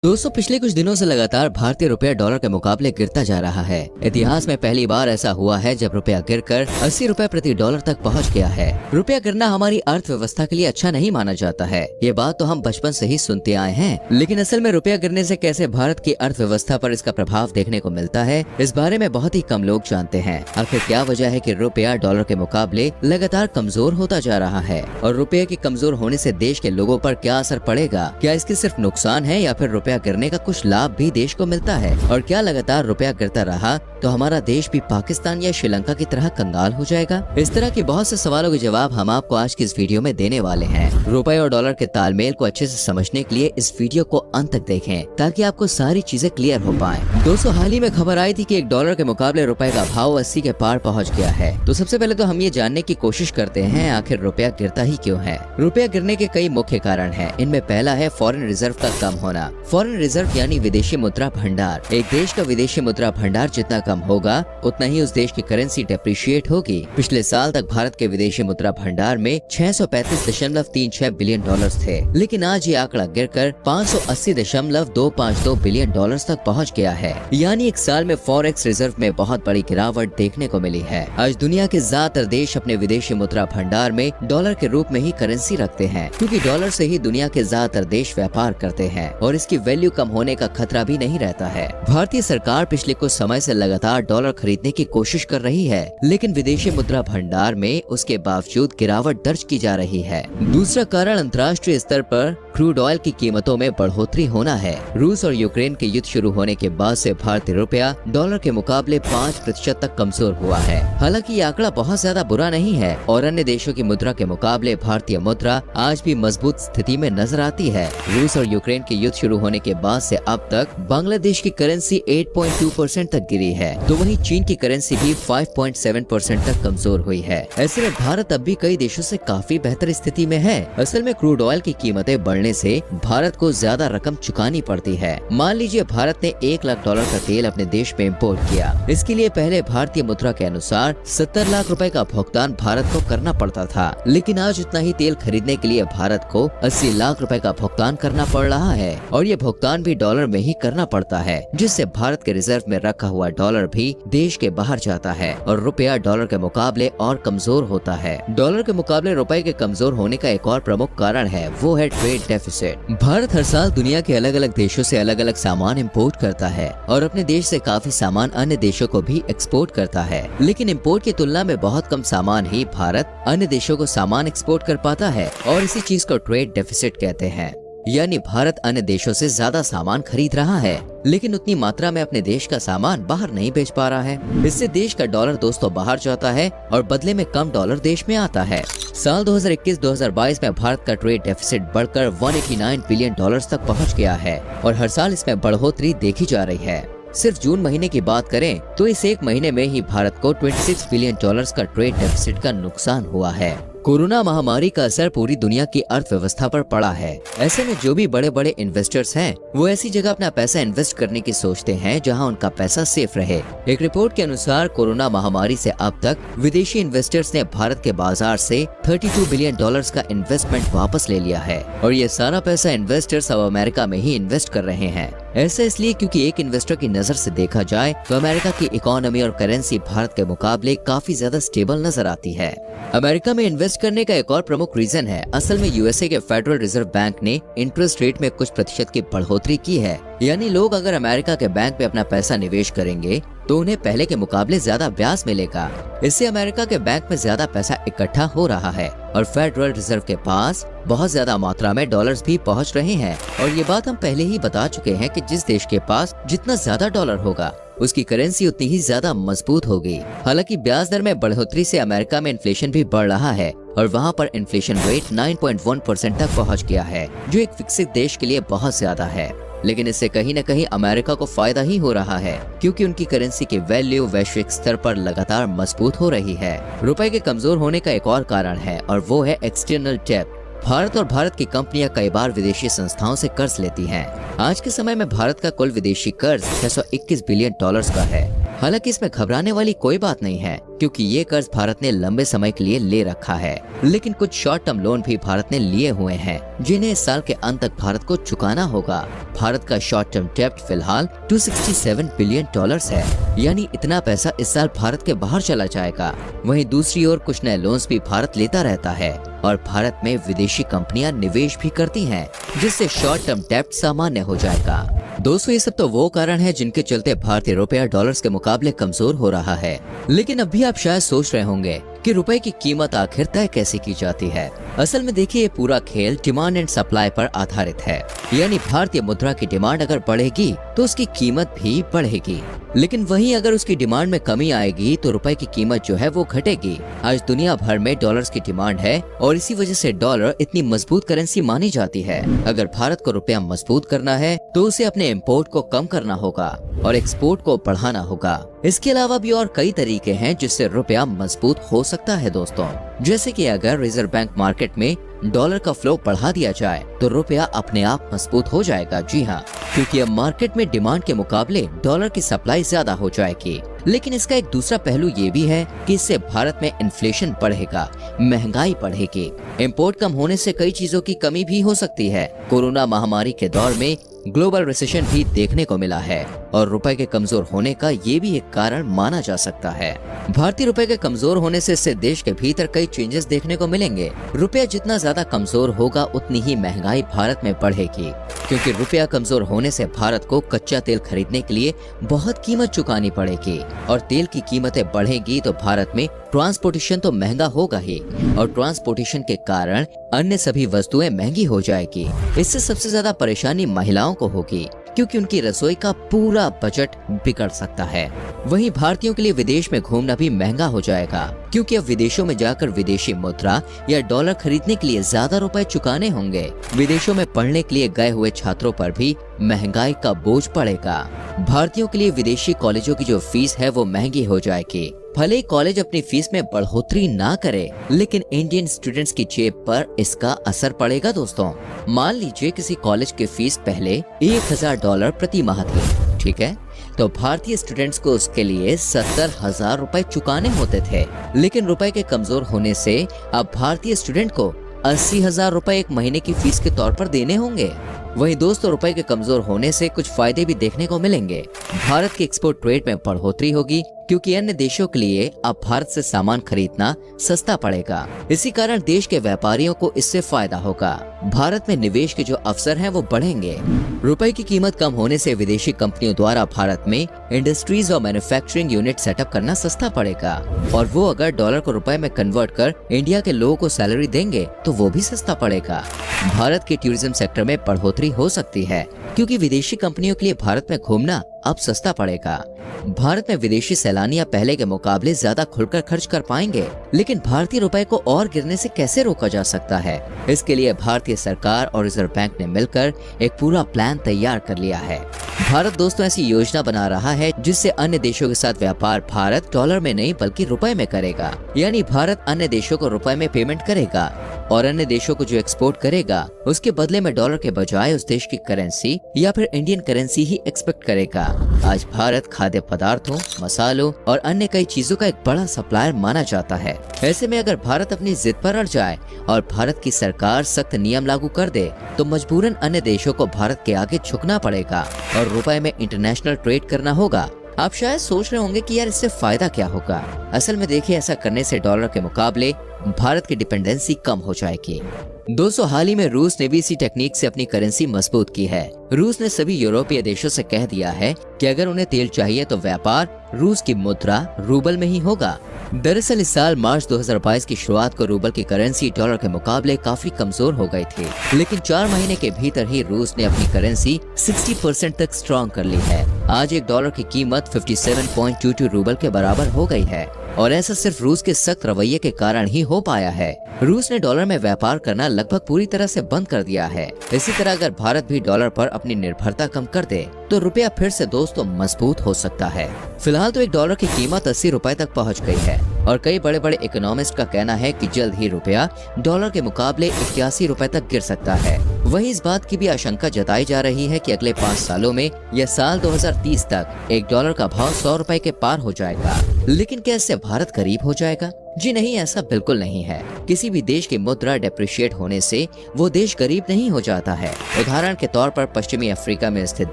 दोस्तों पिछले कुछ दिनों से लगातार भारतीय रुपया डॉलर के मुकाबले गिरता जा रहा है। इतिहास में पहली बार ऐसा हुआ है जब रुपया गिरकर 80 रुपए प्रति डॉलर तक पहुंच गया है। रुपया गिरना हमारी अर्थव्यवस्था के लिए अच्छा नहीं माना जाता है। ये बात तो हम बचपन से ही सुनते आए हैं, लेकिन असल में रुपया गिरने से कैसे भारत की अर्थव्यवस्था पर इसका प्रभाव देखने को मिलता है, इस बारे में बहुत ही कम लोग जानते हैं। आखिर क्या वजह है कि रुपया डॉलर के मुकाबले लगातार कमजोर होता जा रहा है और रुपये के कमजोर होने से देश के लोगों पर क्या असर पड़ेगा? क्या इसके सिर्फ नुकसान है या फिर रुपया गिरने का कुछ लाभ भी देश को मिलता है? और क्या लगातार रुपया गिरता रहा तो हमारा देश भी पाकिस्तान या श्रीलंका की तरह कंगाल हो जाएगा? इस तरह के बहुत से सवालों के जवाब हम आपको आज की इस वीडियो में देने वाले हैं। रुपए और डॉलर के तालमेल को अच्छे से समझने के लिए इस वीडियो को अंत तक देखें ताकि आपको सारी चीजें क्लियर हो पाए। दोस्तों हाल ही में खबर आई थी कि एक डॉलर के मुकाबले रुपए का भाव 80 के पार पहुँच गया है। तो सबसे पहले तो हम ये जानने की कोशिश करते हैं आखिर रुपया गिरता ही क्यों है। रुपया गिरने के कई मुख्य कारण है। इनमें पहला है फॉरेन रिजर्व का कम होना। फॉरेन रिजर्व यानी विदेशी मुद्रा भंडार। एक देश का विदेशी मुद्रा भंडार जितना कम होगा उतना ही उस देश की करेंसी डेप्रिशिएट होगी। पिछले साल तक भारत के विदेशी मुद्रा भंडार में 635.36 बिलियन डॉलर्स थे, लेकिन आज ये आंकड़ा गिरकर 580.252 बिलियन डॉलर्स तक पहुंच गया है। यानी एक साल में फॉरेक्स रिजर्व में बहुत बड़ी गिरावट देखने को मिली है। आज दुनिया के ज्यादातर देश अपने विदेशी मुद्रा भंडार में डॉलर के रूप में ही करेंसी रखते हैं, क्योंकि डॉलर से ही दुनिया के ज्यादातर देश व्यापार करते हैं और इसकी वैल्यू कम होने का खतरा भी नहीं रहता है। भारतीय सरकार पिछले कुछ समय से लगातार डॉलर खरीदने की कोशिश कर रही है, लेकिन विदेशी मुद्रा भंडार में उसके बावजूद गिरावट दर्ज की जा रही है। दूसरा कारण अंतर्राष्ट्रीय स्तर पर क्रूड ऑयल की कीमतों में बढ़ोतरी होना है। रूस और यूक्रेन के युद्ध शुरू होने के बाद से भारतीय रुपया डॉलर के मुकाबले 5% तक कमजोर हुआ है। हालांकि ये आंकड़ा बहुत ज्यादा बुरा नहीं है और अन्य देशों की मुद्रा के मुकाबले भारतीय मुद्रा आज भी मजबूत स्थिति में नजर आती है। रूस और यूक्रेन के युद्ध शुरू होने के बाद से अब तक बांग्लादेश की करेंसी 8.2% तक गिरी है, तो वहीं चीन की करेंसी भी 5.7% तक कमजोर हुई है। ऐसे में भारत अब भी कई देशों से काफी बेहतर स्थिति में है। असल में क्रूड ऑयल की कीमतें बढ़ने से भारत को ज्यादा रकम चुकानी पड़ती है। मान लीजिए भारत ने 1 लाख डॉलर का तेल अपने देश में इम्पोर्ट किया। इसके लिए पहले भारतीय मुद्रा के अनुसार 70 लाख रुपए का भुगतान भारत को करना पड़ता था, लेकिन आज उतना ही तेल खरीदने के लिए भारत को 80 लाख रुपए का भुगतान करना पड़ रहा है और ये भुगतान भी डॉलर में ही करना पड़ता है, जिससे भारत के रिजर्व में रखा हुआ डॉलर भी देश के बाहर जाता है और रुपया डॉलर के मुकाबले और कमजोर होता है। डॉलर के मुकाबले रुपए के कमजोर होने का एक और प्रमुख कारण है, वो है ट्रेड डेफिसिट। भारत हर साल दुनिया के अलग अलग देशों से अलग अलग सामान इंपोर्ट करता है और अपने देश से काफी सामान अन्य देशों को भी एक्सपोर्ट करता है, लेकिन इंपोर्ट की तुलना में बहुत कम सामान ही भारत अन्य देशों को सामान एक्सपोर्ट कर पाता है और इसी चीज को ट्रेड डेफिसिट कहते हैं। यानी भारत अन्य देशों से ज्यादा सामान खरीद रहा है, लेकिन उतनी मात्रा में अपने देश का सामान बाहर नहीं बेच पा रहा है। इससे देश का डॉलर दोस्तों बाहर जाता है और बदले में कम डॉलर देश में आता है। साल 2021-2022 में भारत का ट्रेड डेफिसिट बढ़कर 189 बिलियन डॉलर्स तक पहुंच गया है और हर साल इसमें बढ़ोतरी देखी जा रही है। सिर्फ जून महीने की बात करें तो इस एक महीने में ही भारत को 26 बिलियन डॉलर्स का ट्रेड डेफिसिट का नुकसान हुआ है। कोरोना महामारी का असर पूरी दुनिया की अर्थव्यवस्था पर पड़ा है। ऐसे में जो भी बड़े बड़े इन्वेस्टर्स हैं, वो ऐसी जगह अपना पैसा इन्वेस्ट करने की सोचते हैं जहां उनका पैसा सेफ रहे। एक रिपोर्ट के अनुसार कोरोना महामारी से अब तक विदेशी इन्वेस्टर्स ने भारत के बाजार से 32 बिलियन डॉलर्स का इन्वेस्टमेंट वापस ले लिया है और ये सारा पैसा इन्वेस्टर्स अब अमेरिका में ही इन्वेस्ट कर रहे हैं। ऐसा इसलिए क्योंकि एक इन्वेस्टर की नजर से देखा जाए तो अमेरिका की इकोनॉमी और करेंसी भारत के मुकाबले काफी ज्यादा स्टेबल नजर आती है। अमेरिका में इन्वेस्ट करने का एक और प्रमुख रीजन है, असल में यूएसए के फेडरल रिजर्व बैंक ने इंटरेस्ट रेट में कुछ प्रतिशत की बढ़ोतरी की है। यानी लोग अगर अमेरिका के बैंक में अपना पैसा निवेश करेंगे तो उन्हें पहले के मुकाबले ज्यादा ब्याज मिलेगा। इससे अमेरिका के बैंक में ज्यादा पैसा इकट्ठा हो रहा है और फेडरल रिजर्व के पास बहुत ज्यादा मात्रा में डॉलर्स भी पहुंच रहे हैं। और ये बात हम पहले ही बता चुके हैं कि जिस देश के पास जितना ज्यादा डॉलर होगा उसकी करेंसी उतनी ही ज्यादा मजबूत होगी। हालांकि ब्याज दर में बढ़ोतरी से अमेरिका में इन्फ्लेशन भी बढ़ रहा है और वहां पर इन्फ्लेशन रेट 9.1% तक पहुंच गया है, जो एक विकसित देश के लिए बहुत ज्यादा है। लेकिन इससे कहीं न कहीं अमेरिका को फायदा ही हो रहा है, क्योंकि उनकी करेंसी की वैल्यू वैश्विक स्तर पर लगातार मजबूत हो रही है। रुपए के कमजोर होने का एक और कारण है और वो है एक्सटर्नल डेब्ट। भारत और भारत की कंपनियां कई बार विदेशी संस्थाओं से कर्ज लेती हैं। आज के समय में भारत का कुल विदेशी कर्ज 621 बिलियन डॉलर्स का है। हालांकि इसमें घबराने वाली कोई बात नहीं है, क्योंकि ये कर्ज भारत ने लंबे समय के लिए ले रखा है। लेकिन कुछ शॉर्ट टर्म लोन भी भारत ने लिए हुए हैं, जिन्हें इस साल के अंत तक भारत को चुकाना होगा। भारत का शॉर्ट टर्म डेब्ट फिलहाल $267 बिलियन है, यानी इतना पैसा इस साल भारत के बाहर चला जाएगा। वहीं दूसरी ओर कुछ नए लोन्स भी भारत लेता रहता है और भारत में विदेशी कंपनियां निवेश भी करती हैं, जिससे शॉर्ट टर्म डेब्ट सामान्य हो जाएगा। दोस्तों, ये सब तो वो कारण है जिनके चलते भारतीय रुपया डॉलर्स के मुकाबले कमजोर हो रहा है। लेकिन अभी आप शायद सोच रहे होंगे कि रुपए की कीमत आखिर तय कैसे की जाती है। असल में देखिए, ये पूरा खेल डिमांड एंड सप्लाई पर आधारित है, यानी भारतीय मुद्रा की डिमांड अगर बढ़ेगी तो उसकी कीमत भी बढ़ेगी, लेकिन वहीं अगर उसकी डिमांड में कमी आएगी तो रुपए की कीमत जो है वो घटेगी। आज दुनिया भर में डॉलर्स की डिमांड है और इसी वजह से डॉलर इतनी मजबूत करेंसी मानी जाती है। अगर भारत को रुपया मजबूत करना है तो उसे अपने इम्पोर्ट को कम करना होगा और एक्सपोर्ट को बढ़ाना होगा। इसके अलावा भी और कई तरीके हैं जिससे रुपया मजबूत हो सकता है दोस्तों, जैसे कि अगर रिजर्व बैंक मार्केट में डॉलर का फ्लो बढ़ा दिया जाए तो रुपया अपने आप मजबूत हो जाएगा। जी हाँ, क्योंकि अब मार्केट में डिमांड के मुकाबले डॉलर की सप्लाई ज्यादा हो जाएगी। लेकिन इसका एक दूसरा पहलू ये भी है कि इससे भारत में इन्फ्लेशन बढ़ेगा, महंगाई बढ़ेगी। इम्पोर्ट कम होने से कई चीजों की कमी भी हो सकती है। कोरोना महामारी के दौर में ग्लोबल रिसेशन भी देखने को मिला है और रुपए के कमजोर होने का ये भी एक कारण माना जा सकता है। भारतीय रुपए के कमजोर होने से इससे देश के भीतर कई चेंजेस देखने को मिलेंगे। रुपया जितना ज्यादा कमजोर होगा उतनी ही महंगाई भारत में बढ़ेगी, क्योंकि रुपया कमजोर होने से भारत को कच्चा तेल खरीदने के लिए बहुत कीमत चुकानी पड़ेगी और तेल की कीमतें बढ़ेगी तो भारत में ट्रांसपोर्टेशन तो महंगा होगा ही और ट्रांसपोर्टेशन के कारण अन्य सभी वस्तुएं महंगी हो जाएगी। इससे सबसे ज्यादा परेशानी महिलाओं को होगी, क्योंकि उनकी रसोई का पूरा बजट बिगड़ सकता है। वहीं भारतीयों के लिए विदेश में घूमना भी महंगा हो जाएगा, क्योंकि अब विदेशों में जाकर विदेशी मुद्रा या डॉलर खरीदने के लिए ज्यादा रुपए चुकाने होंगे। विदेशों में पढ़ने के लिए गए हुए छात्रों पर भी महंगाई का बोझ पड़ेगा। भारतीयों के लिए विदेशी कॉलेजों की जो फीस है वो महंगी हो जाएगी। भले ही कॉलेज अपनी फीस में बढ़ोतरी ना करे, लेकिन इंडियन स्टूडेंट्स की जेब पर इसका असर पड़ेगा दोस्तों। मान लीजिए किसी कॉलेज की फीस पहले $1000 प्रति माह थी, ठीक है, तो भारतीय स्टूडेंट्स को उसके लिए 70,000 रुपए चुकाने होते थे। लेकिन रुपए के कमजोर होने से अब भारतीय स्टूडेंट को 80,000 रुपए एक महीने की फीस के तौर पर देने होंगे। वहीं दोस्तों, रुपए के कमजोर होने से कुछ फायदे भी देखने को मिलेंगे। भारत के एक्सपोर्ट ट्रेड में बढ़ोतरी होगी, क्योंकि अन्य देशों के लिए अब भारत से सामान खरीदना सस्ता पड़ेगा। इसी कारण देश के व्यापारियों को इससे फायदा होगा। भारत में निवेश के जो अवसर हैं वो बढ़ेंगे। रुपए की कीमत कम होने से विदेशी कंपनियों द्वारा भारत में इंडस्ट्रीज और मैन्युफैक्चरिंग यूनिट सेटअप करना सस्ता पड़ेगा और वो अगर डॉलर को रुपए में कन्वर्ट कर इंडिया के लोगों को सैलरी देंगे तो वो भी सस्ता पड़ेगा। भारत के टूरिज्म सेक्टर में बढ़ोतरी हो सकती है, क्योंकि विदेशी कंपनियों के लिए भारत में घूमना अब सस्ता पड़ेगा। भारत में विदेशी सैलानियां पहले के मुकाबले ज्यादा खुलकर खर्च कर पाएंगे, लेकिन भारतीय रुपए को और गिरने से कैसे रोका जा सकता है? इसके लिए भारतीय सरकार और रिजर्व बैंक ने मिलकर एक पूरा प्लान तैयार कर लिया है। भारत दोस्तों ऐसी योजना बना रहा है जिससे अन्य देशों के साथ व्यापार भारत डॉलर में नहीं बल्कि रुपए में करेगा। यानी भारत अन्य देशों को रुपए में पेमेंट करेगा और अन्य देशों को जो एक्सपोर्ट करेगा उसके बदले में डॉलर के बजाय उस देश की करेंसी या फिर इंडियन करेंसी ही एक्सपेक्ट करेगा। आज भारत खाद्य पदार्थों, मसालों और अन्य कई चीजों का एक बड़ा सप्लायर माना जाता है। ऐसे में अगर भारत अपनी जिद पर अड़ जाए और भारत की सरकार सख्त नियम लागू कर दे तो मजबूरन अन्य देशों को भारत के आगे झुकना पड़ेगा और रुपए में इंटरनेशनल ट्रेड करना होगा। आप शायद सोच रहे होंगे कि यार इससे फायदा क्या होगा। असल में देखिए, ऐसा करने से डॉलर के मुकाबले भारत की डिपेंडेंसी कम हो जाएगी। दोस्तों, हाल ही में रूस ने भी इसी टेक्निक से अपनी करेंसी मजबूत की है। रूस ने सभी यूरोपीय देशों से कह दिया है कि अगर उन्हें तेल चाहिए तो व्यापार रूस की मुद्रा रूबल में ही होगा। दरअसल इस साल मार्च 2022 की शुरुआत को रूबल की करेंसी डॉलर के मुकाबले काफी कमजोर हो गई थी, लेकिन 4 महीने के भीतर ही रूस ने अपनी करेंसी 60% तक स्ट्रॉन्ग कर ली है। आज एक डॉलर की कीमत 57.22 रूबल के बराबर हो गई है और ऐसा सिर्फ रूस के सख्त रवैये के कारण ही हो पाया है। रूस ने डॉलर में व्यापार करना लगभग पूरी तरह से बंद कर दिया है। इसी तरह अगर भारत भी डॉलर पर अपनी निर्भरता कम कर दे तो रुपया फिर से दोस्तों मजबूत हो सकता है। फिलहाल तो एक डॉलर की कीमत 80 रुपए तक पहुंच गई है। और कई बड़े बड़े इकोनॉमिस्ट का कहना है कि जल्द ही रुपया डॉलर के मुकाबले 81 रुपए तक गिर सकता है। वहीं इस बात की भी आशंका जताई जा रही है कि अगले 5 सालों में या साल 2030 तक $1 का भाव 100 रुपए के पार हो जाएगा। लेकिन क्या इससे भारत गरीब हो जाएगा? जी नहीं, ऐसा बिल्कुल नहीं है। किसी भी देश की मुद्रा डेप्रिशिएट होने से वो देश गरीब नहीं हो जाता है। उदाहरण के तौर पर पश्चिमी अफ्रीका में स्थित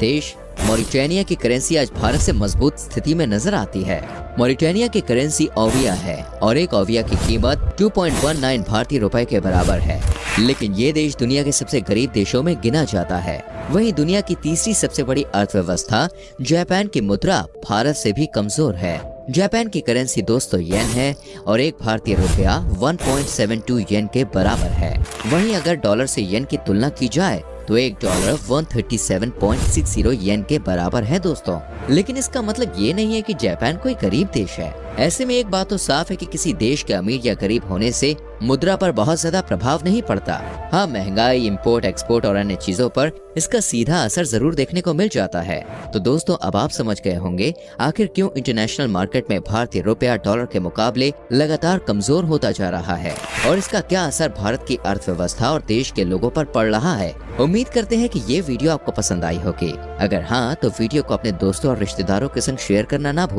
देश मॉरिटानिया की करेंसी आज भारत से मजबूत स्थिति में नजर आती है। मॉरिटानिया की करेंसी ओविया है और एक ओविया की कीमत 2.19 भारतीय रुपए के बराबर है। लेकिन ये देश दुनिया के सबसे गरीब देशों में गिना जाता है। वहीं दुनिया की तीसरी सबसे बड़ी अर्थव्यवस्था जापान की मुद्रा भारत से भी कमजोर है। जापान की करेंसी दोस्तों येन है और एक भारतीय रुपया 1.72 येन के बराबर है। वहीं अगर डॉलर से येन की तुलना की जाए तो $1 137.60 येन के बराबर है दोस्तों। लेकिन इसका मतलब ये नहीं है कि जापान कोई गरीब देश है। ऐसे में एक बात तो साफ है कि किसी देश के अमीर या गरीब होने से मुद्रा पर बहुत ज्यादा प्रभाव नहीं पड़ता। हाँ, महंगाई, इंपोर्ट, एक्सपोर्ट और अन्य चीजों पर इसका सीधा असर जरूर देखने को मिल जाता है। तो दोस्तों, अब आप समझ गए होंगे आखिर क्यों इंटरनेशनल मार्केट में भारतीय रुपया डॉलर के मुकाबले लगातार कमजोर होता जा रहा है और इसका क्या असर भारत की अर्थव्यवस्था और देश के लोगों पर पड़ रहा है। उम्मीद करते हैं कि ये वीडियो आपको पसंद आई होगी। अगर हाँ, तो वीडियो को अपने दोस्तों और रिश्तेदारों के संग शेयर करना ना भूलें।